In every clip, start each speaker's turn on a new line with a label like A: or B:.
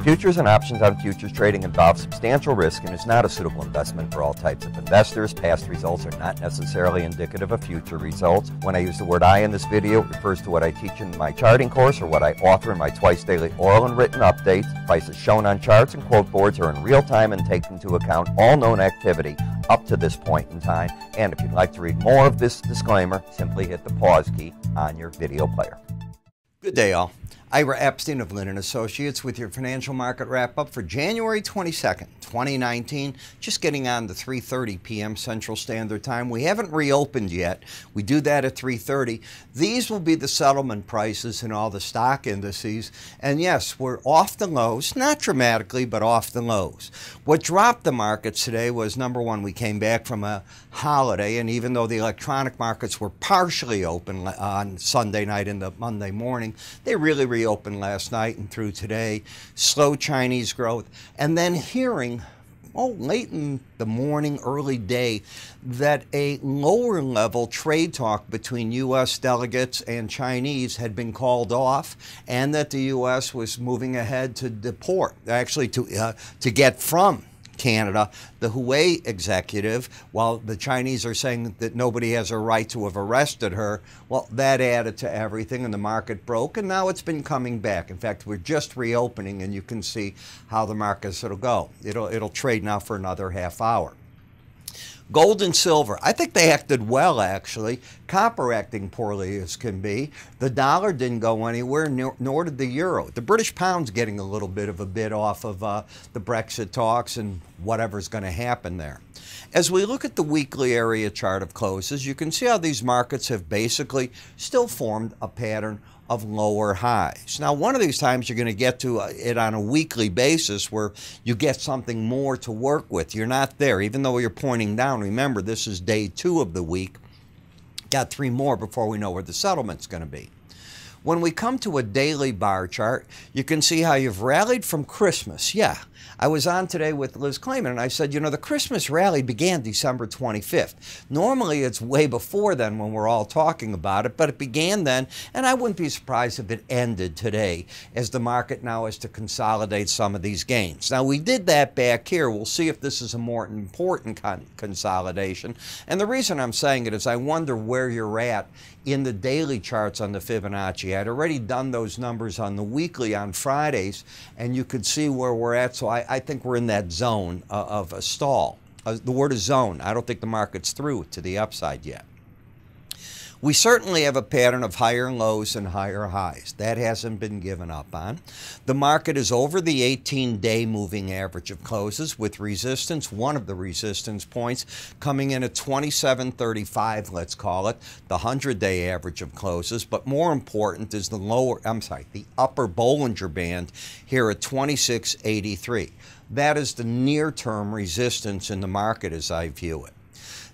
A: Futures and options on futures trading involve substantial risk and is not a suitable investment for all types of investors. Past results are not necessarily indicative of future results. When I use the word I in this video, it refers to what I teach in my charting course or what I author in my twice daily oral and written updates. Prices shown on charts and quote boards are in real time and take into account all known activity up to this point in time. And if you'd like to read more of this disclaimer, simply hit the pause key on your video player. Good day, all. Ira Epstein of Lynn & Associates with your financial market wrap-up for January 22nd, 2019. Just getting on to 3:30 p.m. Central Standard Time. We haven't reopened yet. We do that at 3:30. These will be the settlement prices in all the stock indices. And yes, we're off the lows, not dramatically, but off the lows. What dropped the markets today was, number one, we came back from a holiday, and even though the electronic markets were partially open on Sunday night into Monday morning, they really reopened last night and through today. Slow Chinese growth, and then hearing late in the morning, early day, that a lower level trade talk between U.S. delegates and Chinese had been called off, and that the U.S. was moving ahead to deport, actually to get from Canada the Huawei executive, while the Chinese are saying that nobody has a right to have arrested her. Well, that added to everything, and the market broke, and now it's been coming back. In fact, we're just reopening, and you can see how the markets will go. It'll trade now for another half hour. Gold and silver, I think they acted well, actually. Copper acting poorly as can be. The dollar didn't go anywhere, nor did the euro. The British pound's getting a little bit of a bid off of the Brexit talks and whatever's going to happen there. As we look at the weekly area chart of closes, you can see how these markets have basically still formed a pattern of lower highs. Now, one of these times you're going to get to it on a weekly basis where you get something more to work with. You're not there, even though you're pointing down. Remember, this is day 2 of the week. Got 3 more before we know where the settlement's going to be. When we come to a daily bar chart, you can see how you've rallied from Christmas. Yeah, I was on today with Liz Clayman, and I said, you know, the Christmas rally began December 25th. Normally, it's way before then when we're all talking about it, but it began then, and I wouldn't be surprised if it ended today as the market now is to consolidate some of these gains. Now, we did that back here. We'll see if this is a more important consolidation. And the reason I'm saying it is I wonder where you're at in the daily charts on the Fibonacci. I'd already done those numbers on the weekly on Fridays, and you could see where we're at. So I think we're in that zone of a stall. The word is zone. I don't think the market's through to the upside yet. We certainly have a pattern of higher lows and higher highs. That hasn't been given up on. The market is over the 18-day moving average of closes with resistance, one of the resistance points, coming in at 27.35, let's call it, the 100-day average of closes. But more important is the upper Bollinger Band here at 26.83. That is the near-term resistance in the market as I view it.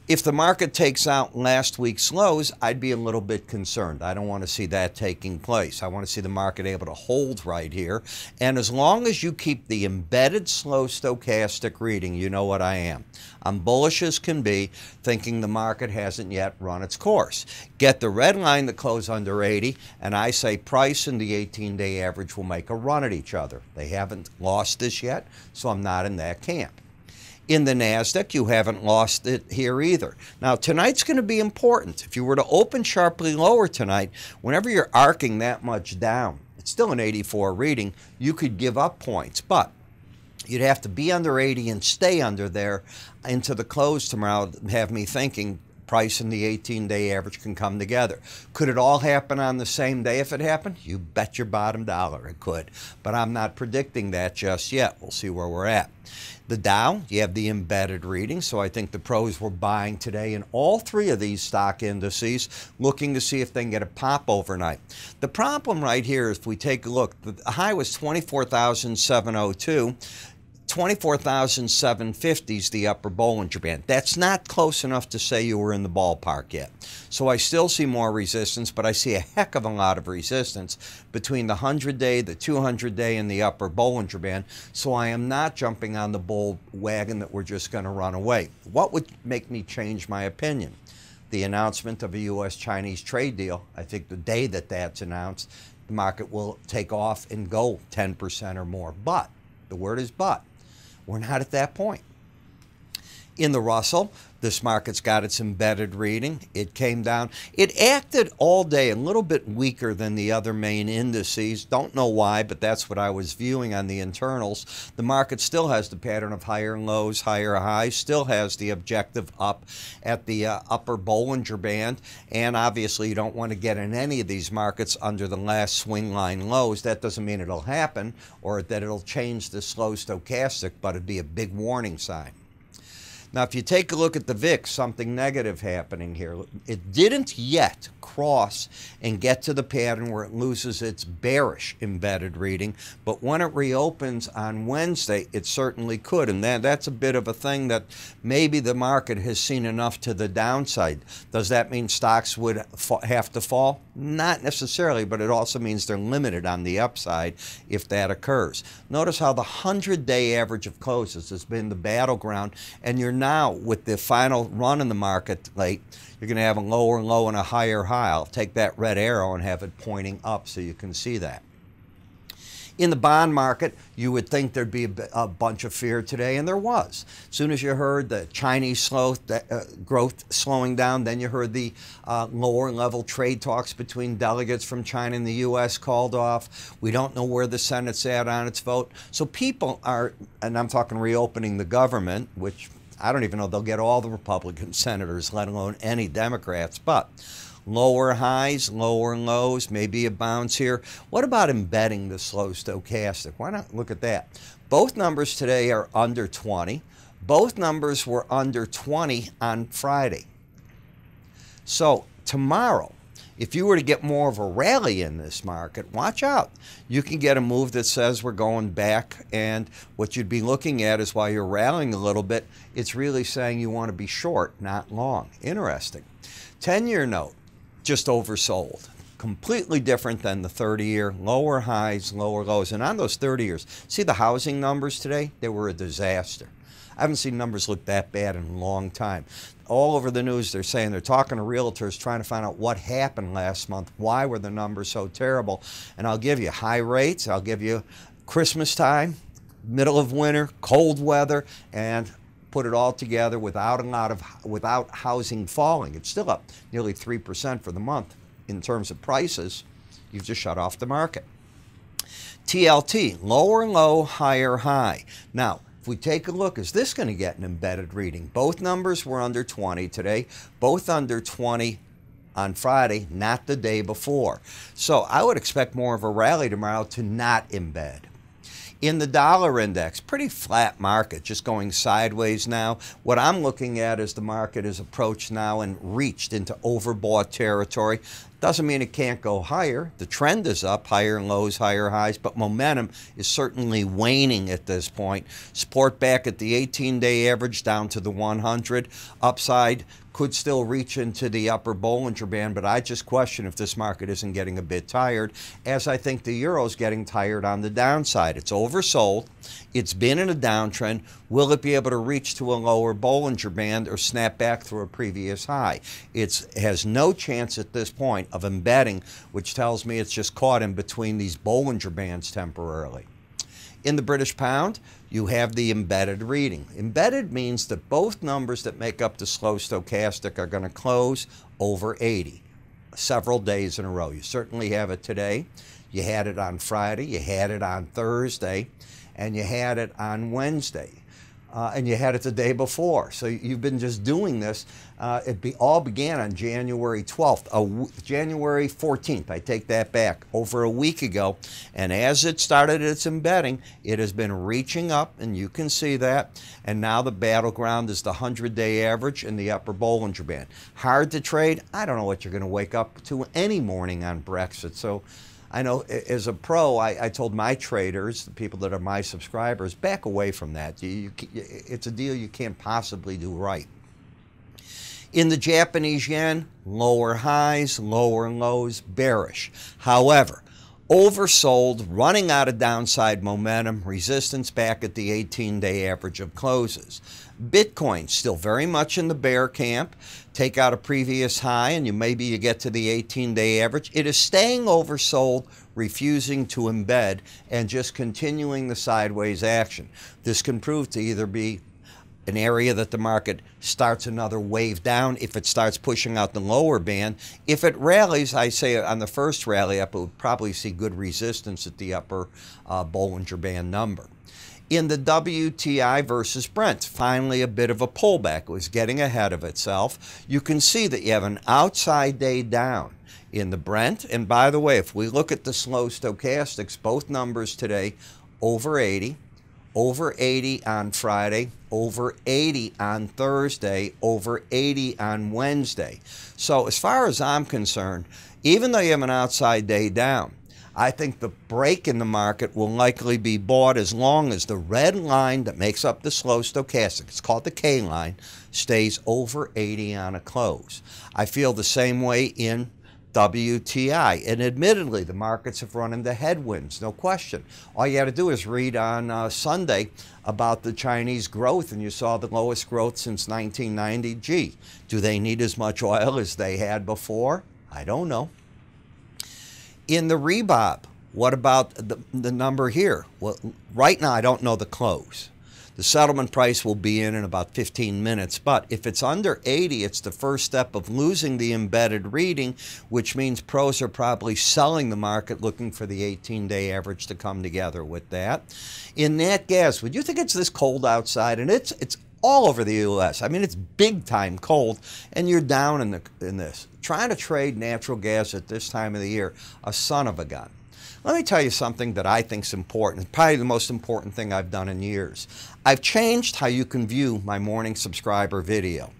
A: If the market takes out last week's lows, I'd be a little bit concerned. I don't want to see that taking place. I want to see the market able to hold right here. And as long as you keep the embedded slow stochastic reading, you know what I am. I'm bullish as can be, thinking the market hasn't yet run its course. Get the red line that close under 80, and I say price and the 18-day average will make a run at each other. They haven't lost this yet, so I'm not in that camp. In the NASDAQ, you haven't lost it here either. Now, tonight's going to be important. If you were to open sharply lower tonight, whenever you're arcing that much down, it's still an 84 reading, you could give up points. But you'd have to be under 80 and stay under there into the close tomorrow, have me thinking price and the 18-day average can come together. Could it all happen on the same day if it happened? You bet your bottom dollar it could. But I'm not predicting that just yet. We'll see where we're at. The Dow, you have the embedded reading, so I think the pros were buying today in all 3 of these stock indices, looking to see if they can get a pop overnight. The problem right here, if we take a look, the high was 24,702. 24,750 is the upper Bollinger Band. That's not close enough to say you were in the ballpark yet. So I still see more resistance, but I see a heck of a lot of resistance between the 100-day, the 200-day, and the upper Bollinger Band. So I am not jumping on the bull wagon that we're just going to run away. What would make me change my opinion? The announcement of a U.S.-Chinese trade deal. I think the day that that's announced, the market will take off and go 10% or more. But The word is but. We're not at that point. In the Russell, this market's got its embedded reading. It came down. It acted all day a little bit weaker than the other main indices. Don't know why, but that's what I was viewing on the internals. The market still has the pattern of higher lows, higher highs, still has the objective up at the upper Bollinger Band. And obviously, you don't want to get in any of these markets under the last swing line lows. That doesn't mean it'll happen or that it'll change the slow stochastic, but it'd be a big warning sign. Now, if you take a look at the VIX, something negative happening here. It didn't yet cross and get to the pattern where it loses its bearish embedded reading, but when it reopens on Wednesday, it certainly could. And that's a bit of a thing that maybe the market has seen enough to the downside. Does that mean stocks would have to fall? Not necessarily, but it also means they're limited on the upside if that occurs. Notice how the 100-day average of closes has been the battleground, and you're now, with the final run in the market late, you're going to have a lower low and a higher high. I'll take that red arrow and have it pointing up so you can see that. In the bond market, you would think there'd be a bunch of fear today, and there was. As soon as you heard the Chinese growth slowing down, then you heard the lower-level trade talks between delegates from China and the U.S. called off. We don't know where the Senate's at on its vote. So people are, and I'm talking reopening the government, which I don't even know they'll get all the Republican senators, let alone any Democrats, but lower highs, lower lows, maybe a bounce here. What about embedding the slow stochastic? Why not look at that? Both numbers today are under 20. Both numbers were under 20 on Friday. So tomorrow, if you were to get more of a rally in this market, watch out. You can get a move that says we're going back, and what you'd be looking at is while you're rallying a little bit, it's really saying you want to be short, not long. Interesting. 10-year note, just oversold. Completely different than the 30-year, lower highs, lower lows. And on those 30 years, see the housing numbers today? They were a disaster. I haven't seen numbers look that bad in a long time. All over the news, they're saying they're talking to realtors, trying to find out what happened last month. Why were the numbers so terrible? And I'll give you high rates. I'll give you Christmas time, middle of winter, cold weather, and put it all together without housing falling. It's still up nearly 3% for the month in terms of prices. You've just shut off the market. TLT, lower low, higher high. Now, if we take a look, is this going to get an embedded reading? Both numbers were under 20 today, both under 20 on Friday, not the day before. So I would expect more of a rally tomorrow to not embed. In the dollar index, pretty flat market, just going sideways now. What I'm looking at is the market is approached now and reached into overbought territory. Doesn't mean it can't go higher. The trend is up, higher lows, higher highs, but momentum is certainly waning at this point. Support back at the 18-day average down to the 100. Upside could still reach into the upper Bollinger Band, but I just question if this market isn't getting a bit tired, as I think the euro's getting tired on the downside. It's oversold. It's been in a downtrend. Will it be able to reach to a lower Bollinger Band or snap back through a previous high? It has no chance at this point of embedding, which tells me it's just caught in between these Bollinger Bands temporarily. In the British pound, you have the embedded reading. Embedded means that both numbers that make up the slow stochastic are going to close over 80 several days in a row. You certainly have it today. You had it on Friday. You had it on Thursday. And you had it on Wednesday. And you had it the day before. So you've been just doing this. All began on January 12th, January 14th. I take that back, over a week ago. And as it started its embedding, it has been reaching up, and you can see that. And now the battleground is the 100-day average in the upper Bollinger Band. Hard to trade. I don't know what you're going to wake up to any morning on Brexit. So I know as a pro, I told my traders, the people that are my subscribers, back away from that. It's a deal you can't possibly do right. In the Japanese yen, lower highs, lower lows, bearish. However, Oversold, running out of downside momentum, resistance back at the 18-day average of closes. Bitcoin still very much in the bear camp. Take out a previous high and maybe you get to the 18-day average. It is staying oversold, refusing to embed, and just continuing the sideways action. This can prove to either be an area that the market starts another wave down if it starts pushing out the lower band. If it rallies, I say on the first rally up, it would probably see good resistance at the upper Bollinger Band number. In the WTI versus Brent, finally a bit of a pullback. It was getting ahead of itself. You can see that you have an outside day down in the Brent. And by the way, if we look at the slow stochastics, both numbers today over 80. Over 80 on Friday, over 80 on Thursday, over 80 on Wednesday. So as far as I'm concerned, even though you have an outside day down, I think the break in the market will likely be bought as long as the red line that makes up the slow stochastic, it's called the K line, stays over 80 on a close. I feel the same way in WTI. And admittedly, the markets have run into headwinds, no question. All you got to do is read on Sunday about the Chinese growth, and you saw the lowest growth since 1990. Gee, do they need as much oil as they had before? I don't know. In the Reebok, what about the number here? Well, right now, I don't know the close. The settlement price will be in about 15 minutes, but if it's under 80, it's the first step of losing the embedded reading, which means pros are probably selling the market looking for the 18-day average to come together with that. In nat gas, would you think it's this cold outside? And it's all over the U.S. I mean, it's big time cold, and you're down in this. Trying to trade natural gas at this time of the year, a son of a gun. Let me tell you something that I think is important, probably the most important thing I've done in years. I've changed how you can view my morning subscriber video.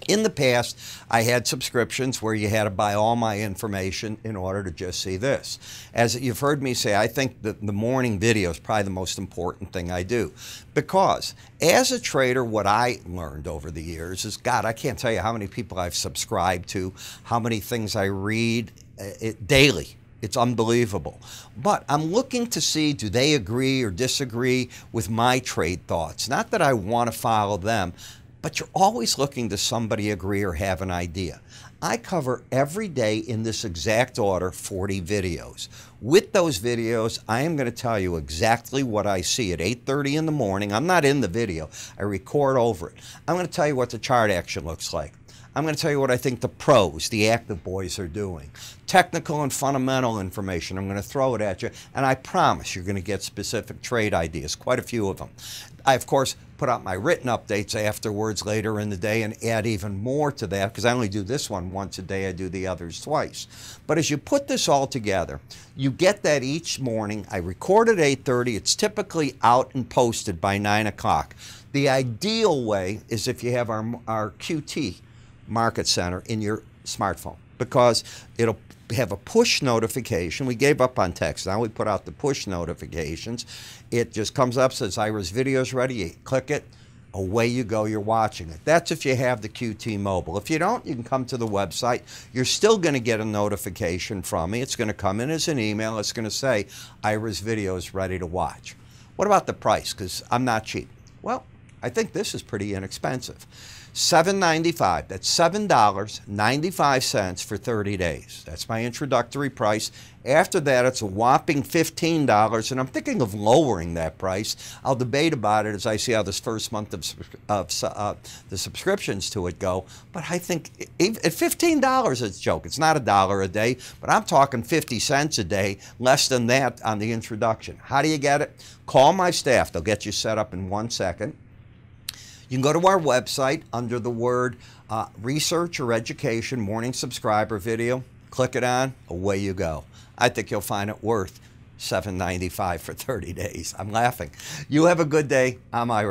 A: In the past, I had subscriptions where you had to buy all my information in order to just see this. As you've heard me say, I think that the morning video is probably the most important thing I do. Because as a trader, what I learned over the years is, God, I can't tell you how many people I've subscribed to, how many things I read daily. It's unbelievable. But I'm looking to see, do they agree or disagree with my trade thoughts? Not that I want to follow them, but you're always looking to somebody agree or have an idea. I cover every day in this exact order 40 videos. With those videos, I am going to tell you exactly what I see at 8:30 in the morning. I'm not in the video. I record over it. I'm going to tell you what the chart action looks like. I'm going to tell you what I think the pros, the active boys, are doing. Technical and fundamental information, I'm going to throw it at you, and I promise you're going to get specific trade ideas, quite a few of them. I, of course, put out my written updates afterwards later in the day and add even more to that, because I only do this one once a day. I do the others twice. But as you put this all together, you get that each morning. I record at 8:30. It's typically out and posted by 9 o'clock. The ideal way is if you have our QT Market Center in your smartphone, because it'll have a push notification. We gave up on text. Now we put out the push notifications. It just comes up, says Ira's video's ready. You click it, away you go, you're watching it. That's if you have the QT mobile. If you don't, you can come to the website. You're still going to get a notification from me. It's going to come in as an email. It's going to say Ira's video is ready to watch. What about the price? Because I'm not cheap. Well, I think this is pretty inexpensive. $7.95. That's $7.95 for 30 days. That's my introductory price. After that, it's a whopping $15, and I'm thinking of lowering that price. I'll debate about it as I see how this first month of the subscriptions to it go. But I think at $15, it's a joke. It's not $1 a day, but I'm talking 50 cents a day, less than that on the introduction. How do you get it? Call my staff. They'll get you set up in 1 second. You can go to our website under the word research or education, morning subscriber video, click it on, away you go. I think you'll find it worth $7.95 for 30 days. I'm laughing. You have a good day. I'm Ira.